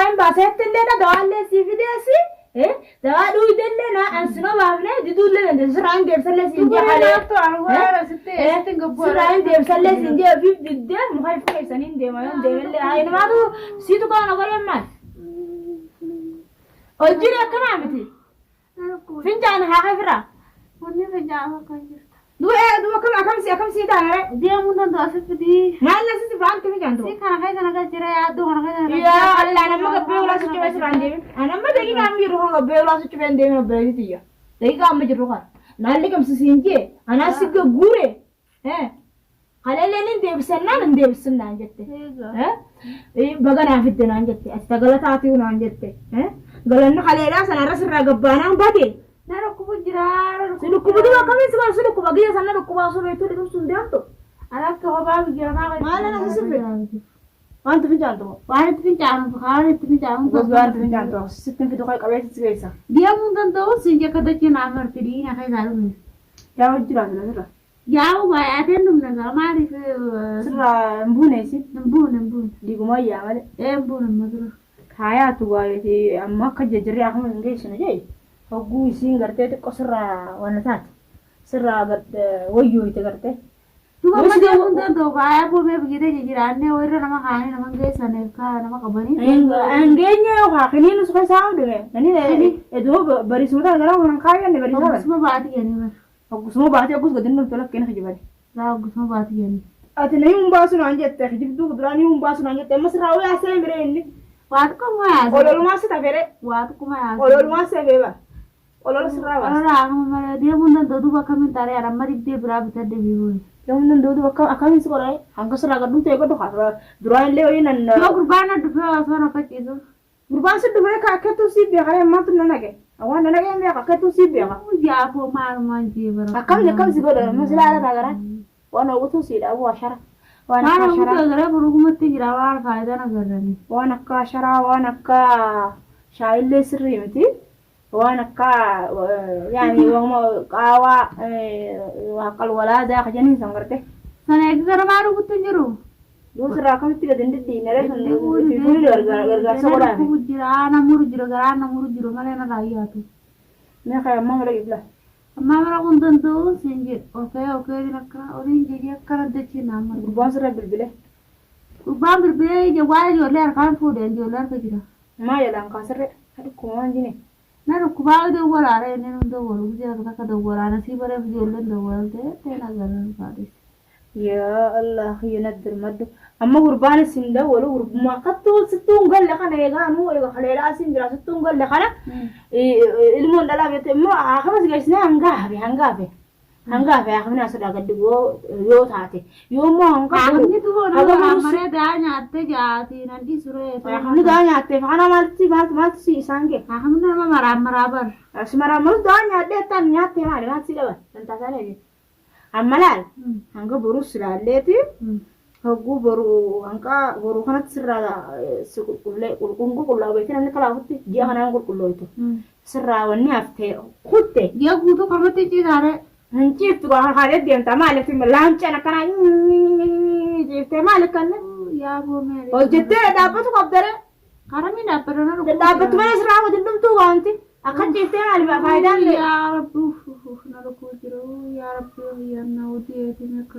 سراين باسات لنا دوال سي في ديسي إيه دوال ويدلنا أنسنا بابنا ديدول لنا سراين دير سلة سنجي على سراين دير سلة سنجي في ديد مخايف كيسانين دي ما يوم دي اللي هاي ما تو سيتو كان أقول ما أجري كم عمتي فنجان هاخفرا وني فنجان كنجر دو كم سي تاني دي مون دو أسف دي ما لنا سي فان كم جاندو سي كان خايف أنا كجرا يا دو أنا خايف يا الله أنا ما قبل ولا سوتش بس راندي أنا ما دقيقة عم يروح قبل ولا سوتش بندي من قبل تيجي دقيقة عم يروح نالي كم سينجي أنا سيك غوري خلينا ندي بسنا نجتة إيه بقى نافدنا نجتة استقلت عطيونا نجتة قالنا خلينا سنة رسل رقبانا بدي نركب الجرار سلوك بدو كمين سبار سلوك بقية سنة ركوب أصلا يتولي كم سنديانتو أنا كهباب الجرار ما لنا سفر أنت فين جانتو واحد فنجان بخارج فنجان بس بار فين جانتو ستين في دقائق قبل تسويسا dia mungkin tahu sejak kata cina berpilih nak saya selalu يا وجرا سنة jauh banyak ada nung nenggal mari ke سرا مبونة سي nembu دي قما يا مالي nembu terus kaya tuh ayah amma kejajari aku nggak sih nih aku sih ngerti itu kok sera wanita sera gerte wayu itu gerte tuh apa dia mungkin tahu kayak apa begitu jadi aneh orang nama kaya nama guys aneh kah nama kabani enggaknya wah ini lu suka sama deh ini itu baris muda nggak orang kaya nih baris muda semua bahati ya nih aku semua bahati aku sudah dengar tolak kena kejebari lah aku semua bahati ya nih ati nih umbasu nanya teh jadi tuh kebetulan nih umbasu nanya teh mas rawi asal mere ini waktu kamu ya kalau lu masih tak bere waktu kamu ya kalau lu masih beba kalau lu serawas orang mana dia mungkin tahu tuh bakal minta ya ramai dia berapa tadi biru yang menurut dulu akan sekolah angka seragam dulu teh kau tuh durain leo ini nan lo kurban ada dua suara apa itu kurban sih dua kakek tuh sih biar kayak mantu nanake awan nanake yang biar kakek tuh sih biar ya apa malu manji berapa akam sih kau dah masih ada tagaran wana utuh sih dah abu asyara mana utuh gara baru mati jerawat kaya negara nih wana ka asyara wana ka syaile sirri mati wana ka yani wong mau kawa wakal wala dah kejani sanggarte sana ekor baru utuh jeru dulu serakam tiga dendit di nere itu gara-gara sekolah muru jiro mana yang raya tuh nih kayak emang lagi belah mama aku tentu sinjit oke di nakra orang jadi akar ada cina mah kurban serak berbeda kurban berbeda jawab jodoh kan food dan jodoh kerja ma ya langkah serak aduh kuman gini nah kurban itu warna ini untuk warna dia kata ada warna sih pada jodoh ada warna teh nagaran paris ya Allah ya nadir madu amma kurban sinda walau kurban makatu setunggal lah kan ya kan ya kalau ada sinda setunggal lah kan ilmu dalam itu mau aku masih guysnya hanggabe aku nih sudah gede yo tadi yo mau aku itu orang mana dah nyate jadi nanti suruh aku dah nyate karena mati sih sangke aku nama marabar semarang dah nyate tan nyate mana nggak sih dah entah sana ni amalal angka baru sudah lihat aku baru kan serah kulla betul nanti kalau aku dia kan anggur kulla itu serah wani afte kutte dia kutu kamu tuh cari nanti tuh hari dia entah malah sih melancar karena jadi malah kan ya bu mere oh jadi dapat tuh kabar karena ini dapat dapat tuh mana serah aku jadi tuh ganti akan jadi malah faedah ya rabbu naruku jiro ya rabbu ya naudi itu mereka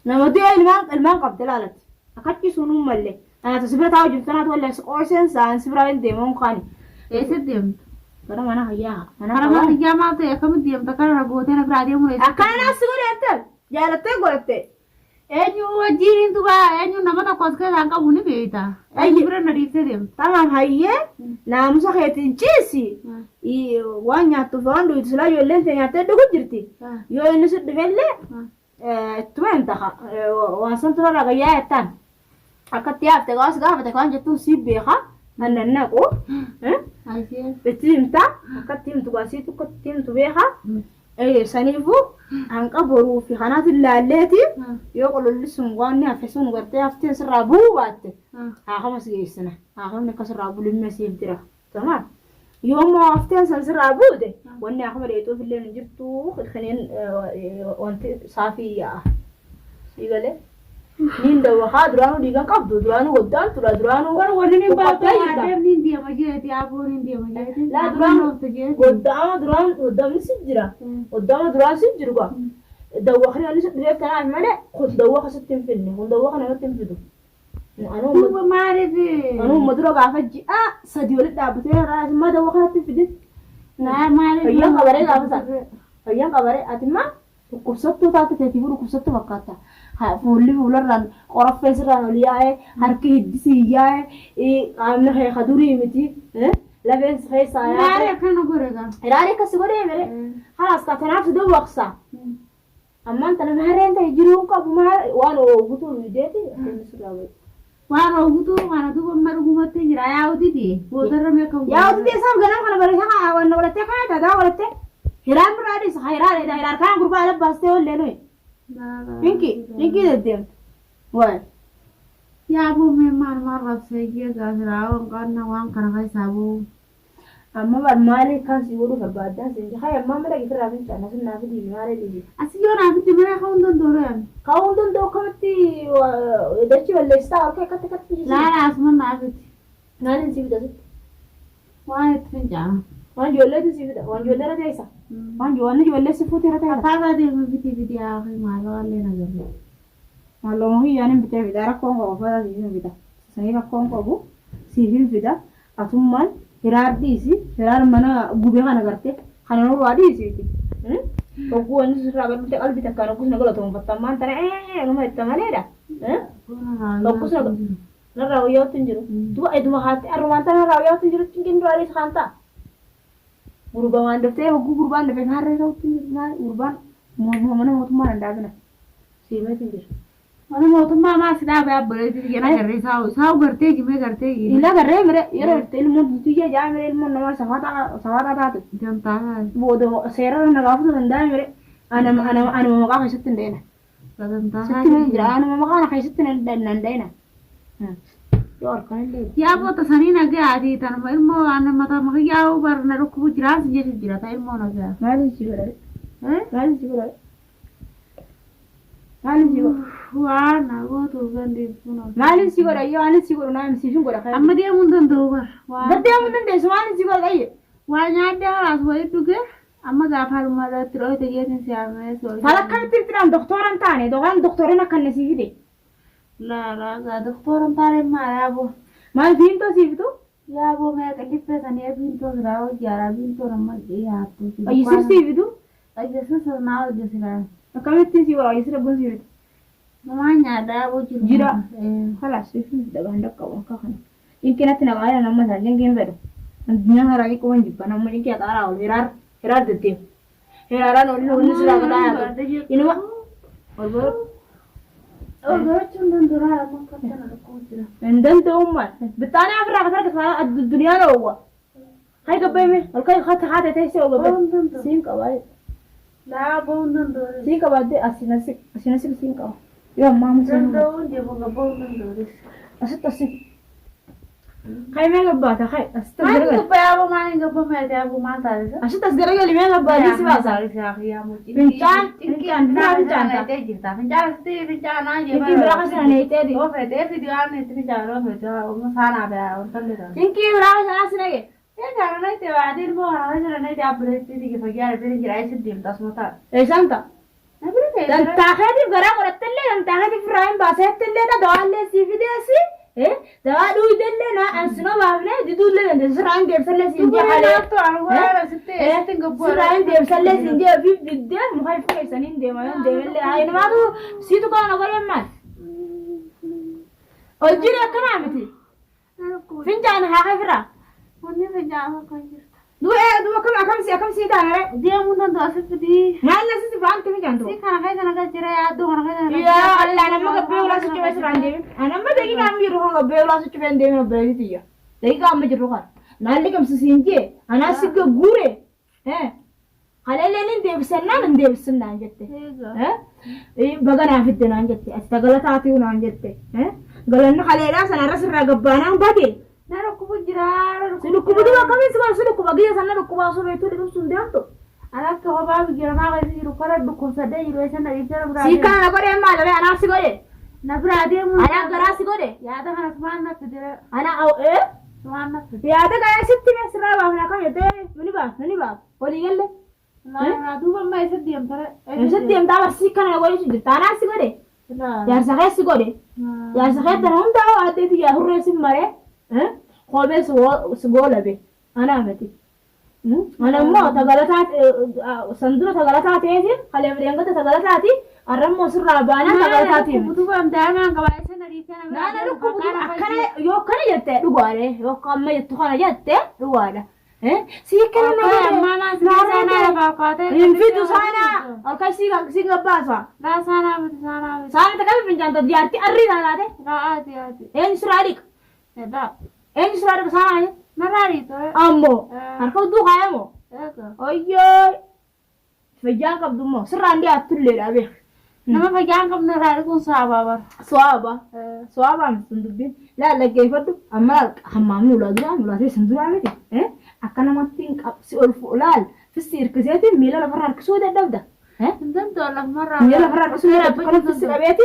نودي الماء قبل لا أكيد يسونون ملة أنا تسبر تاو جبت أنا تقول لك أورسن سان سبر عند ديمون خاني إيش الديم كنا ما أنا هيا أنا ما تيجي ما تيجي كم الديم تكرر رجوتي أنا برادي مو إيش أكان أسوق لأتل جالتة قلتة أيو وجيرين تبا أيو نما تقص كذا عنك بوني بيتا أيو برا نريد سديم تمام هيا نام سخيتين جيسي وانيا تفاندو يتسلا يولين تانيا تدو جرتي يولين نسد بيلة توين تخا وانسان ترى رجعي تان أكتيا تقاس قام تكون جتو سيبيها أنا نقو بتيم تا أكتيم تقاسي تكتيم تبيها سنيفو عنك برو في قناة اللالتي يقولوا لسون واني أفسون قرتي أفتين سرابو بات خمس جيسنا خمس نكسرابو لما سيبتره تمام يوم ما أفتين سرابو ده واني أخبر يتو في اللي نجبتو خلين وانت صافي يا يقوله nin dawwaqa duraanuu dhiigan qabdu duraanuu waddaan tura duraanuu wani nin baatu adeem nin diema jeeti aboo nin diema jeeti laa duraan waddama duraan waddamni si jira waddama duraan si jiru gaa dawwaqni ani dhibee kanaaf malee kun dawwaqa sitti hin fidne kun dawwaqa namatti hin fidu duuba maalifi anuu madura gaafa ji'a sadii walitti dhaabbatee raasummaa dawwaqa natti hin fidin naa maalifi fayyan qabaree gaafa sana fayyan qabaree atimma dhukkubsattuu taate teetiifuu dhukkubsattuu fakkaata fuulli fuularraan qoraffeesirraan ol yaa'ee harki hiddisii yaa'ee qaamni keeka durii miti lafeen keessaa yaa'ee maali akkana godhe gaa ilaali akkasi godhee mere halaas taatanaaf si dawwaqsa ammaan tana maareen ta'e jiruu qabu waan ogutuu deeti akkamisurraa wayi waan ogutuu mana duuba margumatti jira yaa'utiti boodarra meeqa yaa'utiti isaaf ganam kana bareesaa waan walattee kana dadaa walattee hiraan biraadhis hiraan kaan gurbaa labbaastee ollee nuyi Pinky deddeemtu waay yaaboo mee maal rabsee jeegaa siraa waan kana keessaa boo amma maali kan si godhu barbaaddaa siin haa amma mala gifiraa fi cana sun naafi dibi maali dibi asii yoo naafi dibi mana ka'uun danda'u ka'uun danda'u kamatti dachi balleessitaa harka akkatti akkatti laala asuma naafiti naalin si fida sitti waan itti fincaana waan ijoolleetu si fida waan ijoollee irra teessa waan ijoollee si fuute irra teessa akkaataa deemu biti haa maaloo illee nagarre maaloo hiyyaan hin bitee fida rakkoon qabu fada siif hin fida sanii rakkoon qabu siif hin fida atummaan hiraar dhiisi hiraar mana gubee kana garte kana nurraa dhiisiiti ogguu wanni sirraa gadhute qalbii takkaan oggus na galatoon fattammaan tana numa itti maleedha oggus narraa wayyaatti hin jiru duba eduma haatti arrumaan tana narraa wayyaatti hin jiru cinqin du'aalis kaan ta'a gurbaan daftee ogguu gurbaan dafee harree ta'utti hin jiru gurbaan mana mootummaa dandaabina siimeet hin jiru mana mootummaa maas dhaabee abboleetti jala garree saa'u gartee jimee gartee ila garree mire yeroo itti ilmoon tutiyya jaa mire ilmoon nama safaata taate jantaa booda seerara nagaafatu danda'a mire anuma maqaa keessatti hin deena sitti jira anuma maqaa keessatti hin deena yoo harkaan illee yaa boota sanii nagaa ati tanuma ilmoo mata makiyyaa barna dhukkubu jiraas jechu jira ta ilmoo nagaa maaliin si godhare maaliin si godhare maaliin si godhare waan gootu gandeessuun maaliin si godha yoo maaliin si godhu naam siifin godha kan amma deemuun danda'u bar gaddeemuu dandeessu maaliin si godha ayye waa nyaadde haraas wayii dhuge amma gaafa halumaa irratti dhoote geetin siyaamee akkamitti ittiin doktooran taane doktorin akkanne si fide laa doktoran taane maal yaaboo maal biintoo siifitu yaaboo meeqa dhibbesanii biintoo siraa hojjaaraa biintoo nama dhiyaattu ayyisir siifitu ayyisir sirnaa hojjesiraa akkamitti si godha ayyisir abboon siifitu namaan nyaadaa yaaboo jiru jira halas siifin dagaan dhaqqabu akka kana inkinatti nagaaya nama isaa jinkiin fedhu addunyaa haraa qiqqoon jibba namni jinkii xaaraa ol hiraar deddeemu hiraaraan olin olin siraa gadaa yaadu inuma ol boro Orgochuun danduraa amma kattana tokko jira. Danda'ummaan bitaane afirraa kasarka addunyaa dhowwa. Hay gabbeeme olkay hata hata teessee ogabbe. Siin qabaa. Laa boon dandoore. Siin qabaadde asinasi siin qaba. Yoo ammaa musin. Danda'uun deemu gabboon dandoore. Asitti. Hay mee gabbaata hay asitti Maani garagali. gabba yaaboo maani gabba meete yaaboo maal taatisa? Asitti as garagali mee gabbaati si baasa. Fincaan Fincaan jirta. Fincaan sitti fincaanaa Fincaan biraa kasana neeteeti. Yoo feetee fidiyaan itti fincaan yoo feetee oma saanaa bee ontolli dha. Finkii biraa kasana sinage. Eegaa na itti waadii ilmoo kana jira na itti abbuleetti digi fayyaa bira jira itti deemta asuma ta'a. Eesaan ta'a. Na bira feetee. Dantaakeetiif garaa godhattellee dantaakeetiif irraa hin baasettellee dawaallee sii fideesi. Dawaa dhuydallee na ansino baafnee didullee dandeessu siraan deebsallee siin jee halee. Siraan deebsallee siin jee ofiif diddee muka ifu keessaniin deema yoo deemallee haa namaatu siitu kana godhan maal. Hojii akkanaa miti. Fincaan haa kafira. Wanni fincaan akka jirta. Du'a akkam sii taane. Deemuu danda'u asitti. Maal nasitti fa'aan tumi kan Si kana keessa naga jira yaaddoo kana keessa. Yaa Allah nama gabbee ulaa si cufee siraan deemin. Anamma daqiiqa amma jiru kan gabbee ulaa si cufee deemin obboleetti tiyya. Daqiiqa amma jiru kan. Naalli kamsi siin jee anaa si gagguure. Haleelleen hin deebisannaan hin deebisannaan jette. Baga naa fidde naan jette. Ati tagalataatiif naan jette. Galanni haleelaa sanarra sirraa gabbaanaan bate. Na dhukkubu jira. Si dhukkubu duba akkamiin si si dhukkuba giyya sanna dhukkubaa sobeetuu dhibsuun deemtu. Alakka hobaa bigira maa keessa jiru kara dhukkubsadee jiru eessa na dhiibsara biraa. Si kana godhee maal anaa si godhee. نبرادي مو أنا قراسي قولي يا ده أنا سمعنا تدري أنا أو إيه سمعنا يا ده قاعد ستي بس رابع هنا كم يدري مني باب ولي قال لي لا أنا دوبا ما يصدق يوم ترى ستي يوم دابا سيكنا يقولي شو أنا سيقولي يا سخيت سيقولي يا سخيت أنا هم داو عديت يا هو رئيس مرة خال بس سقوله به أنا أمتي أنا ما تغلطات سندرة تغلطات إيه خلي أبريان كده تغلطاتي أرم مصر رابانا تغلطاتي دوبا مدانا قبائل سنريكنا لا لو كبدو أكنا يو كنا جت دوغارة يو كم يتخانة جت دوغارة سيكنا ماما سانا باقاته ينفيدو سانا أركي سيغا باسا لا سانا سانا تكلم من جانتا ديارتي أريد أنا ده لا آتي إيه سرادك لا إيه سرادك سانا مراري تو أمو أركو دوغا أمو أيوه فجأة كبدو مو سراندي أتولي رابي nama fayyaan qabna irraa kun saabaa bar soaba sundubbiin laalaggeeffadhu amma hammaamni ulaatee sinduraa miti akka namatti hin qabsi ol laal fissi hirkiseetiin miila lafarraa harkisuu dadhabda Sintan tolak marra miila lafarraa harkisuu dadhabda kana fissi qabeetiin